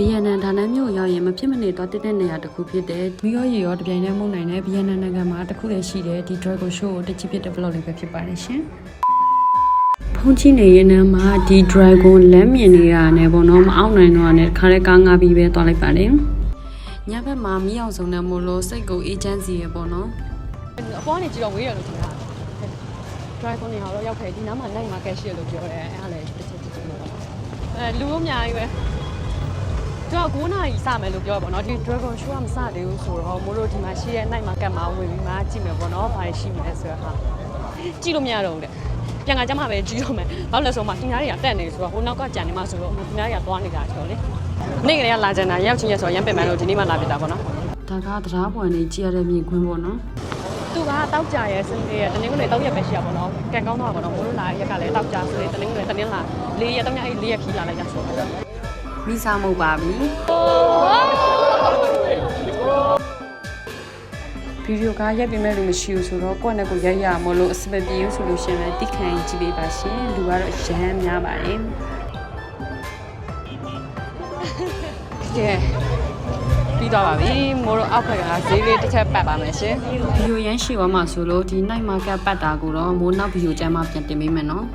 BNN ဌာနမျိုးရောက်ရင်မဖြစ်မနေတော့တက်တဲ့နေရာတစ်ခုဖြစ်တဲ့မိရောရေရောတပြိုင်တည်းမှုန်နိုင်တဲ့ BNN နိုင်ငံမှာတစ်ခုလည်းရှိတဲ့ဒီ Dragon Show ကိုတချစ်ဖြစ်တဲ့ vlog လေးပဲဖြစ်ပါတယ်ရှင်။ဖုန်းကြည့်နေရင်လည်းမှာဒီ Dragon လမ်းမြင်နေတာနဲ့ပေါ့နော်မအောင်နိုင်တော့နဲ့ခါရဲကားငါပြီးပဲသွားလိုက်ပါတယ်။ညဘက်မှာမီးအောင်စုံနေမို့လို့စိတ်ကိုအေးချမ်းစီရပေါ့နော်။အပွားနေကြည့်တော့ဝေးရလို့ထင်တာ Dragon နေတော့ရောက်ခဲ့ဒီနားမှာနိုင်မှာကက်ရှိရလို့ပြောတယ်အဲ့ဒါလည်းတစ်ချက်တစ်ချက်လို့လူအများကြီးပဲသူက9နာရီစမယ်လို့ပြောပါတော့ဒီ Dragon Show ကမစသေးဘူးဆိုတော့မို့လို့ဒီမှာရှိရဲ့နိုင်မှာကက်မှာဝင်ပြီးမှကြည့်မယ်ပေါ့နော်ဘာရှိမလဲဆိုတော့ဟာကြည့်လို့မရတော့ဘူးတဲ့ပြန်ကကြမှာပဲကြည့်တော့မယ်ဘာလို့လဲဆိုတော့ဒီနားတွေကတက်နေဆိုတော့ဟိုနောက်ကကြံနေမှာဆိုတော့ဒီနားတွေကသွားနေတာဆိုတော့လေနေ့ကလေးကလာကြတာရောက်ချင်းရဆိုတော့ရမ်းပင်မယ်လို့ဒီနေ့မှလာပြတာပေါ့နော်ဒါကတရားပွန်နေကြည့်ရတဲ့မြေခွင်းပေါ့နော်သူကတောက်ကြရဲစနေရတနင်္ဂနွေ3ရက်ပဲရှိရပါတော့ကံကောင်းတော့ပါတော့မိုးလို့လာရက်ကလည်းတောက်ကြဆိုလေတနင်္ဂနွေတင်းလာ4ရက်3ရက်အဲ့4ရက်ခီးလာလိုက်ကြဆိုတော့မိစားမှုပါပြီဗီဒီယိုကရိုက်ပြမဲ့လူမရှိဘူးဆိုတော့ကိုယ့်နဲ့ကိုရိုက်ရမလို့အစပပြေးဆိုလို့ရှင်ပဲတိခံကြည့်ပေးပါရှင်လူကတော့ရမ်းများပါတယ်ကဲပြီးတော့ပါပြီမိုးတို့အောက်ခက်ကဈေးလေးတစ်ချက်ပတ်ပါမယ်ရှင်ဗီဒီယိုရမ်းရှည်သွားမှာဆိုလို့ဒီ night market ပတ်တာကိုတော့မိုးနောက်ဗီဒီယိုကျမ်းမှာပြန်တင်ပေးမယ်နော်